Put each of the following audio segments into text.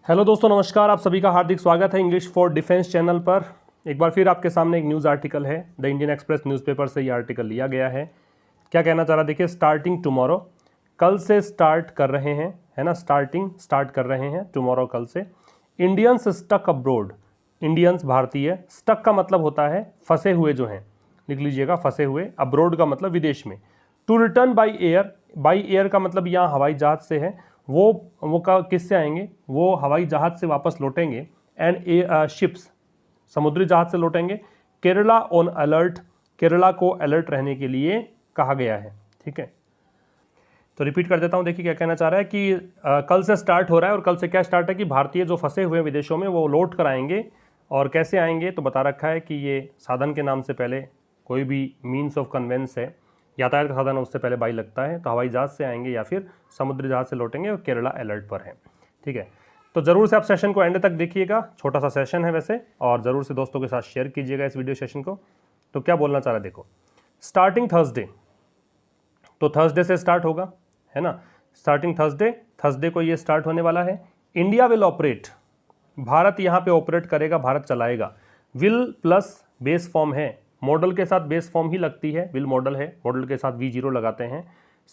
Hello दोस्तों, नमस्कार। आप सभी का हार्दिक स्वागत है इंग्लिश फॉर डिफेंस चैनल पर। एक बार फिर आपके सामने एक न्यूज़ आर्टिकल है, द इंडियन एक्सप्रेस न्यूज़पेपर से ये आर्टिकल लिया गया है। क्या कहना चाह रहा, देखिए, स्टार्टिंग टुमारो, कल से स्टार्ट कर रहे हैं, है ना, स्टार्ट कर रहे हैं टुमारो, कल से। इंडियंस स्टक अब्रोड, इंडियंस भारतीय, स्टक का मतलब होता है फंसे हुए जो हैं, लिख लीजिएगा, फंसे हुए। अब्रोड का मतलब विदेश में। To return by air, by air का मतलब यहाँ हवाई जहाज से है। वो का किससे आएंगे, वो हवाई जहाज से वापस लौटेंगे। एंड शिप्स, समुद्री जहाज से लौटेंगे। केरला ऑन अलर्ट, केरला को अलर्ट रहने के लिए कहा गया है। ठीक है, तो रिपीट कर देता हूं। देखिए क्या कहना चाह रहा है कि कल से स्टार्ट हो रहा है, और कल से क्या स्टार्ट है कि भारतीय जो फंसे हुए विदेशों में वो लौट कर आएंगे। और कैसे आएंगे तो बता रखा है कि ये साधन के नाम से पहले कोई भी मीन्स ऑफ कन्वेंस है, यातायात का साधन, उससे पहले बाई लगता है, तो हवाई जहाज से आएंगे या फिर समुद्री जहाज से लौटेंगे, और केरला अलर्ट पर है। ठीक है, तो ज़रूर से आप सेशन को एंड तक देखिएगा, छोटा सा सेशन है वैसे, और ज़रूर से दोस्तों के साथ शेयर कीजिएगा इस वीडियो सेशन को। तो क्या बोलना चाह रहा है, देखो, स्टार्टिंग थर्सडे, तो थर्सडे से स्टार्ट होगा, है ना, स्टार्टिंग थर्सडे को ये स्टार्ट होने वाला है। इंडिया विल ऑपरेट, भारत यहाँ पे ऑपरेट करेगा, भारत चलाएगा। विल प्लस बेस फॉर्म है, मॉडल के साथ बेस फॉर्म ही लगती है, विल मॉडल है, मॉडल के साथ V0 लगाते हैं।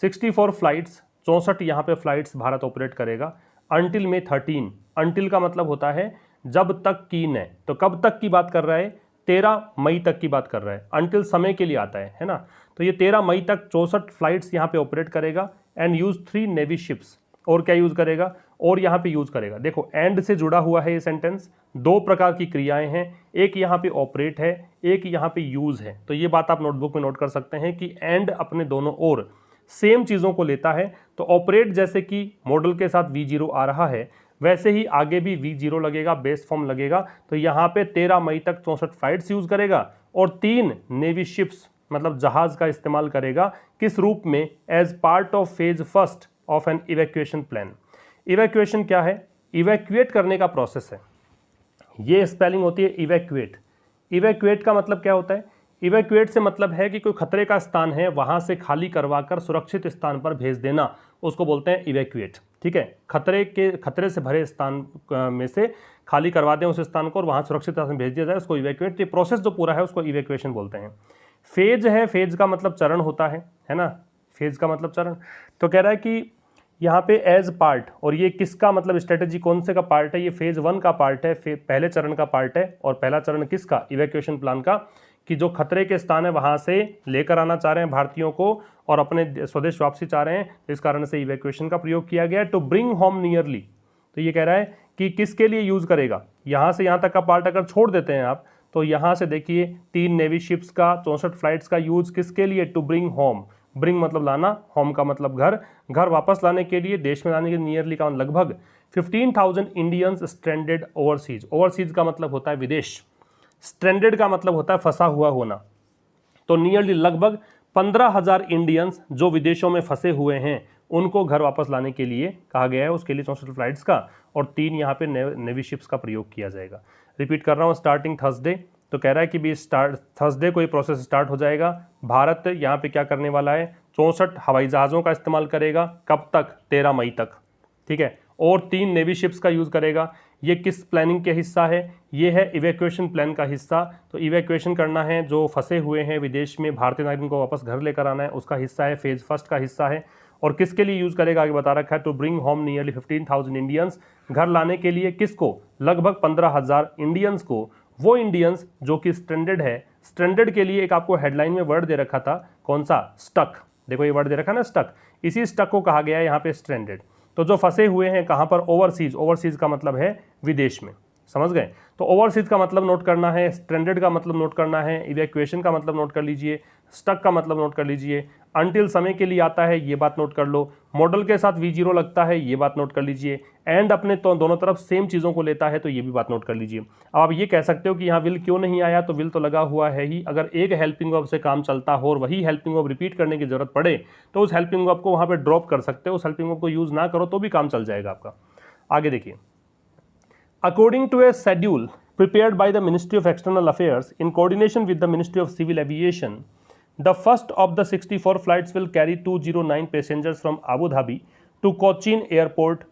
64 फ्लाइट्स, 64 यहाँ पे फ्लाइट्स भारत ऑपरेट करेगा। अंटिल में 13, अंटिल का मतलब होता है जब तक की न, तो कब तक की बात कर रहा है, 13 मई तक की बात कर रहा है। अंटिल समय के लिए आता है ना, तो ये 13 मई तक 64 फ्लाइट्स यहाँ पे ऑपरेट करेगा। एंड यूज 3 नेवी शिप्स, और क्या यूज करेगा, और यहाँ पे यूज करेगा। देखो एंड से जुड़ा हुआ है ये सेंटेंस, दो प्रकार की क्रियाएं हैं, एक यहाँ पे ऑपरेट है, एक यहाँ पे यूज है। तो ये बात आप नोटबुक में नोट कर सकते हैं कि एंड अपने दोनों ओर सेम चीजों को लेता है। तो ऑपरेट जैसे कि मॉडल के साथ V0 आ रहा है, वैसे ही आगे भी V0 लगेगा, बेस फॉर्म लगेगा। तो यहाँ पे 13 मई तक 64 फ्लाइट्स यूज करेगा, और 3 नेवी शिप्स मतलब जहाज का इस्तेमाल करेगा। किस रूप में, as part of phase first of an evacuation plan. Evacuation क्या है, इवैक्यूएट करने का प्रोसेस है, ये स्पेलिंग होती है इवैक्यूएट। इवैक्यूएट का मतलब क्या होता है, इवैक्यूएट से मतलब है कि कोई खतरे का स्थान है, वहां से खाली करवाकर सुरक्षित स्थान पर भेज देना, उसको बोलते हैं इवैक्यूएट। ठीक है, खतरे से भरे स्थान में से खाली करवा दें उस स्थान को, और वहां सुरक्षित स्थान में भेज दिया जाए, उसको इवैक्यूएट। ये प्रोसेस जो पूरा है उसको इवैक्यूएशन बोलते हैं। फेज है, फेज का मतलब चरण होता है ना, फेज का मतलब चरण। तो कह रहा है कि यहाँ पे एज पार्ट, और ये किसका मतलब स्ट्रेटेजी कौन से का पार्ट है, ये फेज 1 का पार्ट है, पहले चरण का पार्ट है। और पहला चरण किसका, इवैक्यूएशन प्लान का, कि जो खतरे के स्थान है वहां से लेकर आना चाह रहे हैं भारतीयों को, और अपने स्वदेश वापसी चाह रहे हैं, इस कारण से इवैक्यूएशन का प्रयोग किया गया। टू ब्रिंग होम नियरली, तो ये कह रहा है कि किसके लिए यूज करेगा, यहां से यहां तक का पार्ट अगर छोड़ देते हैं आप, तो यहां से देखिए 3 नेवी शिप्स का, 64 फ्लाइट्स का यूज किसके लिए, टू ब्रिंग होम, ब्रिंग मतलब लाना, होम का मतलब घर, घर वापस लाने के लिए, देश में लाने के लिए, नियरली का लगभग 15,000 इंडियंस स्ट्रैंडेड ओवरसीज, ओवरसीज का मतलब होता है विदेश, स्ट्रैंडेड का मतलब होता है फंसा हुआ होना। तो नियरली लगभग 15,000 इंडियंस जो विदेशों में फंसे हुए हैं, उनको घर वापस लाने के लिए कहा गया है, उसके लिए 64 फ्लाइट्स का और 3 यहाँ पे नेवी शिप्स का प्रयोग किया जाएगा। रिपीट कर रहा हूँ, स्टार्टिंग थर्सडे, तो कह रहा है कि भी थर्सडे को ये प्रोसेस स्टार्ट हो जाएगा। भारत यहाँ पे क्या करने वाला है, 64 हवाई जहाज़ों का इस्तेमाल करेगा, कब तक, 13 मई तक। ठीक है, और 3 नेवी शिप्स का यूज़ करेगा। ये किस प्लानिंग के हिस्सा है, ये है इवैक्यूएशन प्लान का हिस्सा। तो इवैक्यूएशन करना है, जो फंसे हुए हैं विदेश में, भारतीय नागरिकों को वापस घर लेकर आना है, उसका हिस्सा है, फेज फर्स्ट का हिस्सा है। और किसके लिए यूज़ करेगा आगे बता रखा है, to bring home nearly 15,000 Indians, घर लाने के लिए किसको, लगभग 15,000 इंडियंस को, वो इंडियंस जो कि स्ट्रैंडेड है। स्ट्रैंडेड के लिए एक आपको हेडलाइन में वर्ड दे रखा था, कौन सा, स्टक, देखो ये वर्ड दे रखा ना स्टक, इसी स्टक को कहा गया है यहाँ पे स्ट्रैंडेड। तो जो फंसे हुए हैं कहाँ पर, ओवरसीज, ओवरसीज का मतलब है विदेश में, समझ गए। तो ओवरसीज का मतलब नोट करना है, स्ट्रैंडेड का मतलब नोट करना है, इवैक्यूएशन का मतलब नोट कर लीजिए, स्टक का मतलब नोट कर लीजिए, अंटिल समय के लिए आता है, ये बात नोट कर लो, मॉडल के साथ V0 लगता है, ये बात नोट कर लीजिए, एंड अपने तो दोनों तरफ सेम चीज़ों को लेता है, तो ये भी बात नोट कर लीजिए। अब आप ये कह सकते हो कि यहाँ विल क्यों नहीं आया, तो विल तो लगा हुआ है ही। अगर एक हेल्पिंग वर्ब से काम चलता हो और वही हेल्पिंग वर्ब रिपीट करने की जरूरत पड़े, तो उस हेल्पिंग वर्ब को वहाँ पर ड्रॉप कर सकते हो, उस हेल्पिंग वर्ब को यूज़ ना करो तो भी काम चल जाएगा आपका। आगे देखिए, according to a schedule prepared by the Ministry of External Affairs in coordination with the Ministry of Civil Aviation, the first of the 64 flights will carry 209 passengers from Abu Dhabi to Cochin Airport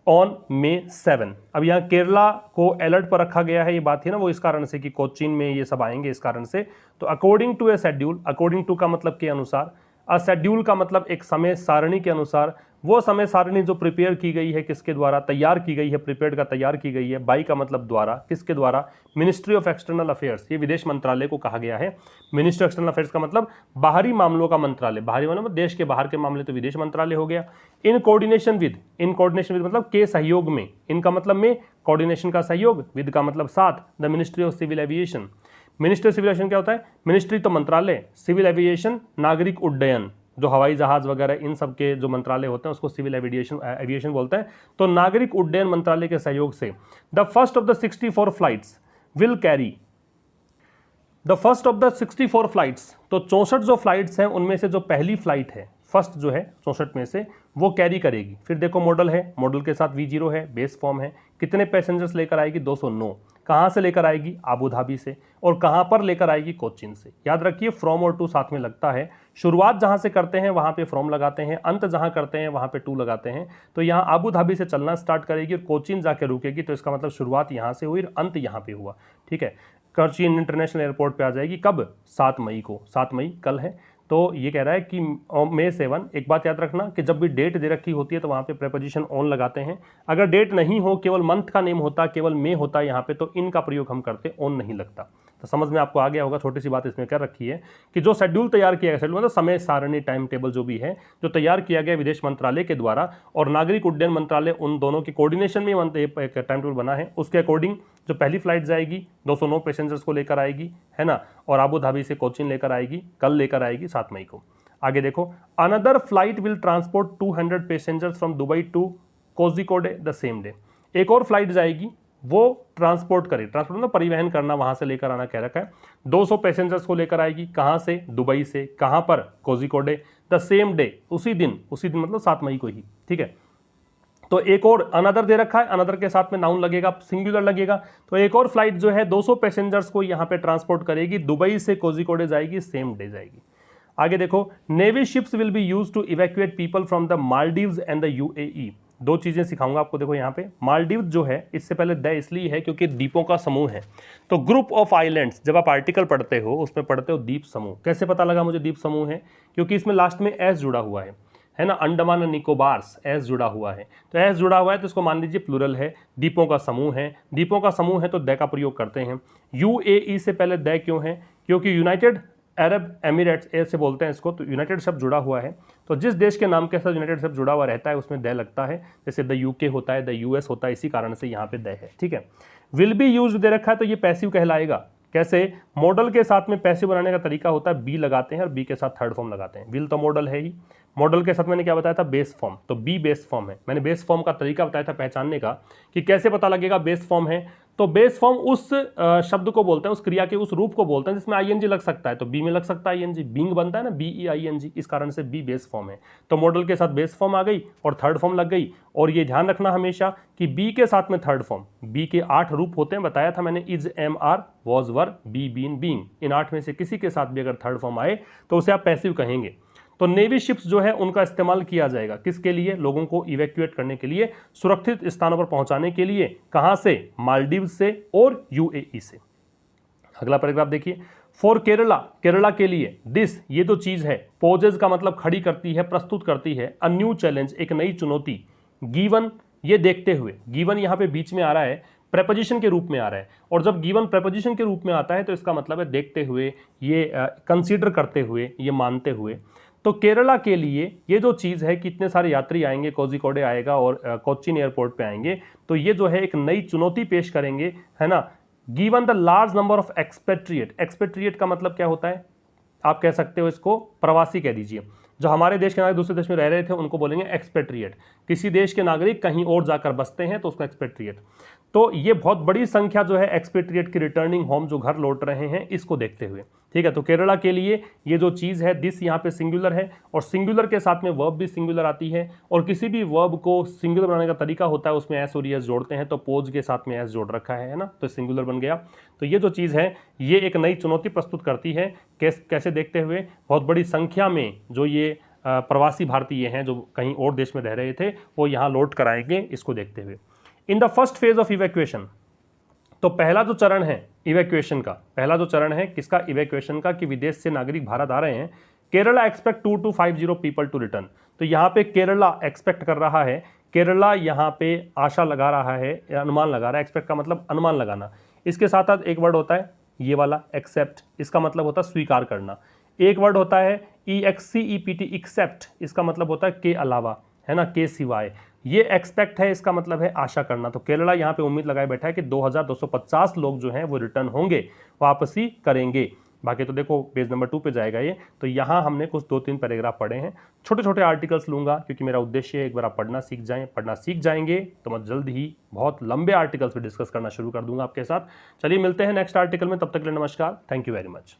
on May 7। अब यहाँ केरला को alert पर रखा गया है, ये बात थी ना वो इस कारण से कि कोचीन में ये सब आएंगे इस कारण से। तो according to a schedule, according to का मतलब के अनुसार, अ शेड्यूल का मतलब एक समय सारणी के अनुसार, वो समय सारणी जो प्रिपेयर की गई है किसके द्वारा, तैयार की गई है, प्रिपेयर्ड का तैयार की गई है, बाई का मतलब द्वारा, किसके द्वारा, मिनिस्ट्री ऑफ एक्सटर्नल अफेयर्स, ये विदेश मंत्रालय को कहा गया है। मिनिस्ट्री ऑफ एक्सटर्नल अफेयर्स का मतलब बाहरी मामलों का मंत्रालय, बाहरी मतलब देश के बाहर के मामले तो विदेश मंत्रालय हो गया। In coordination with, in coordination with मतलब के सहयोग में, इनका मतलब में, कोऑर्डिनेशन का सहयोग, विद का मतलब साथ, the ministry of civil aviation. Ministry of civil aviation क्या होता है, मिनिस्ट्री तो मंत्रालय, सिविल एविएशन नागरिक उड्डयन, जो हवाई जहाज वगैरह इन सब के जो मंत्रालय होते हैं उसको सिविल एविएशन बोलते हैं। तो नागरिक उड्डयन मंत्रालय के सहयोग से the first of the 64 flights will carry, the first of the 64 flights, तो 64 जो फ्लाइट्स हैं उनमें से जो पहली फ्लाइट है, फर्स्ट जो है 64 में से, वो कैरी करेगी। फिर देखो मॉडल है, मॉडल के साथ V0 है, बेस फॉर्म है, कितने पैसेंजर्स लेकर आएगी, 209। कहाँ से लेकर आएगी, आबू धाबी से, और कहाँ पर लेकर आएगी, कोचीन से। याद रखिए फ्रॉम और टू साथ में लगता है, शुरुआत जहाँ से करते हैं वहाँ पे फ्रॉम लगाते हैं, अंत जहाँ करते हैं वहाँ पे टू लगाते हैं। तो यहाँ आबू धाबी से चलना स्टार्ट करेगी और कोचीन जाके रुकेगी, तो इसका मतलब शुरुआत यहाँ से हुई और अंत यहाँ पे हुआ। ठीक है, कोचीन इंटरनेशनल एयरपोर्ट पे आ जाएगी कब, 7 मई को, 7 मई कल है। तो ये कह रहा है कि May 7, एक बात याद रखना कि जब भी डेट दे रखी होती है तो वहाँ पे प्रेपोजिशन ऑन लगाते हैं। अगर डेट नहीं हो, केवल मंथ का नेम होता, केवल मे होता है यहाँ पे, तो इनका प्रयोग हम करते, ऑन नहीं लगता। तो समझ में आपको आ गया होगा। छोटी सी बात इसमें कर रखी है कि जो शेड्यूल तैयार किया गया, शेड्यूल मतलब समय सारणी, टाइम टेबल जो भी है, जो तैयार किया गया विदेश मंत्रालय के द्वारा और नागरिक उड्डयन मंत्रालय, उन दोनों के कोऑर्डिनेशन में एक टाइम टेबल बना है। उसके अकॉर्डिंग जो पहली फ्लाइट जाएगी 209 पैसेंजर्स को लेकर आएगी, है ना, और आबू धाबी से कोचीन लेकर आएगी, कल लेकर आएगी 7 मई को। आगे देखो, another flight will transport 200 passengers from Dubai to Kozhikode the same day. एक और फ्लाइट जाएगी, वो ट्रांसपोर्ट करे, ट्रांसपोर्ट मतलब परिवहन करना, वहां से लेकर आना कह रखा है। 200 पैसेंजर्स को लेकर आएगी, कहां से, दुबई से, कहां पर, कोझिकोडे, द सेम डे, उसी दिन मतलब 7 मई को ही। ठीक है, तो एक और अनदर दे रखा है, अनदर के साथ में नाउन लगेगा, सिंगुलर लगेगा। तो एक और फ्लाइट जो है 200 पैसेंजर्स को यहाँ पे ट्रांसपोर्ट करेगी, दुबई से कोझिकोडे जाएगी, सेम डे जाएगी। आगे देखो, navy ships will be used to evacuate people from the Maldives and the UAE. दो चीजें सिखाऊंगा आपको। देखो यहाँ पे मालदीव जो है, इससे पहले द इसलिए है क्योंकि द्वीपों का समूह है। तो ग्रुप ऑफ आइलैंड्स, जब आप आर्टिकल पढ़ते हो उसमें पढ़ते हो द्वीप समूह। कैसे पता लगा मुझे द्वीप समूह है, क्योंकि इसमें लास्ट में एस जुड़ा हुआ है ना, अंडमान एंड निकोबार्स, एस जुड़ा हुआ है। तो एस जुड़ा हुआ है तो इसको मान लीजिए प्लूरल है, द्वीपों का समूह है। द्वीपों का समूह है तो द का प्रयोग करते हैं। यूएई से पहले द क्यों है, क्योंकि यूनाइटेड अरब एमिरेट्स ऐसे बोलते हैं इसको, तो यूनाइटेड शब्द जुड़ा हुआ है। तो जिस देश के नाम के साथ यूनाइटेड शब्द जुड़ा हुआ रहता है उसमें द लगता है, जैसे द यूके होता है, द यूएस होता है, इसी कारण से यहाँ पे द है। ठीक है, विल बी यूज दे रखा है तो ये पैसिव कहलाएगा। कैसे, मॉडल के साथ में पैसिव बनाने का तरीका होता है, बी लगाते हैं और बी के साथ थर्ड फॉर्म लगाते हैं। विल तो मॉडल है ही, मॉडल के साथ मैंने क्या बताया था, बेस फॉर्म, तो बी बेस फॉर्म है। मैंने बेस फॉर्म का तरीका बताया था पहचानने का कि कैसे पता लगेगा बेस फॉर्म है। तो बेस फॉर्म उस शब्द को बोलते हैं, उस क्रिया के उस रूप को बोलते हैं जिसमें आईएनजी लग सकता है। तो बी में लग सकता है आईएनजी, बीइंग बनता है ना, बीईआईएनजी, इस कारण से बी बेस फॉर्म है। तो मॉडल के साथ बेस फॉर्म आ गई और थर्ड फॉर्म लग गई। और ये ध्यान रखना हमेशा कि बी के साथ में थर्ड फॉर्म, बी के 8 रूप होते हैं, बताया था मैंने, is, am, are, was, were, be, been, being. इन 8 में से किसी के साथ भी अगर थर्ड फॉर्म आए तो उसे आप पैसिव कहेंगे। तो नेवी शिप्स जो है उनका इस्तेमाल किया जाएगा किसके लिए, लोगों को इवैक्यूएट करने के लिए, सुरक्षित स्थानों पर पहुंचाने के लिए। कहां से, मालदीव से और यूएई से। अगला पैराग्राफ देखिए, फॉर केरला, केरला के लिए, दिस, ये जो चीज है, पोजेज का मतलब खड़ी करती है, प्रस्तुत करती है, अ न्यू चैलेंज, एक नई चुनौती, गिवन, ये देखते हुए, गिवन यहां पे बीच में आ रहा है, प्रेपोजिशन के रूप में आ रहा है। और जब गिवन प्रेपोजिशन के रूप में आता है तो इसका मतलब है देखते हुए, ये कंसीडर करते हुए, ये मानते हुए। तो केरला के लिए ये जो चीज़ है कि इतने सारे यात्री आएंगे, कोझिकोडे आएगा और कोचीन एयरपोर्ट पे आएंगे, तो ये जो है एक नई चुनौती पेश करेंगे, है ना। Given the large number of expatriate, expatriate का मतलब क्या होता है, आप कह सकते हो इसको प्रवासी कह दीजिए। जो हमारे देश के नागरिक दूसरे देश में रह रहे थे उनको बोलेंगे एक्सपेट्रिएट। किसी देश के नागरिक कहीं और जाकर बसते हैं तो उसको एक्सपेट्रिएट। तो ये बहुत बड़ी संख्या जो है एक्सपेट्रिएट की रिटर्निंग होम, जो घर लौट रहे हैं, इसको देखते हुए। ठीक है, तो केरला के लिए ये जो चीज़ है, दिस यहाँ पे सिंगुलर है और सिंगुलर के साथ में वर्ब भी सिंगुलर आती है। और किसी भी वर्ब को सिंगुलर बनाने का तरीका होता है, उसमें एस और एस जोड़ते हैं। तो पोज के साथ में एस जोड़ रखा है ना, तो सिंगुलर बन गया। तो ये जो चीज़ है ये एक नई चुनौती प्रस्तुत करती है। कैसे देखते हुए, बहुत बड़ी संख्या में जो ये प्रवासी भारतीय हैं जो कहीं और देश में रह रहे थे, वो यहाँ लौट कर आएंगे, इसको देखते हुए। In the first phase of evacuation, तो पहला जो चरण है इवैक्यूएशन का, पहला जो चरण है किसका, इवैक्यूएशन का, कि विदेश से नागरिक भारत आ रहे हैं, Kerala expect 2250 people to return. तो यहाँ पे केरला एक्सपेक्ट कर रहा है, केरला यहाँ पे आशा लगा रहा है, अनुमान लगा रहा है, एक्सपेक्ट का मतलब अनुमान लगाना। इसके साथ साथ एक वर्ड होता है ये वाला एक्सेप्ट, इसका मतलब होता है स्वीकार करना। एक वर्ड होता है EXCEPT एक्सेप्ट, इसका मतलब होता है के अलावा, है ना, के सिवाय। ये एक्सपेक्ट है, इसका मतलब है आशा करना। तो केरला यहाँ पे उम्मीद लगाए बैठा है कि 2250 लोग जो हैं वो रिटर्न होंगे, वापसी करेंगे। बाकी तो देखो पेज नंबर 2 पे जाएगा ये। तो यहाँ हमने कुछ 2-3 पैराग्राफ पढ़े हैं, छोटे छोटे आर्टिकल्स लूंगा क्योंकि मेरा उद्देश्य है एक बार आप पढ़ना सीख जाएंगे तो मैं जल्द ही बहुत लंबे आर्टिकल्स पे डिस्कस करना शुरू कर दूंगा आपके साथ। चलिए मिलते हैं नेक्स्ट आर्टिकल में, तब तक के लिए नमस्कार, थैंक यू वेरी मच।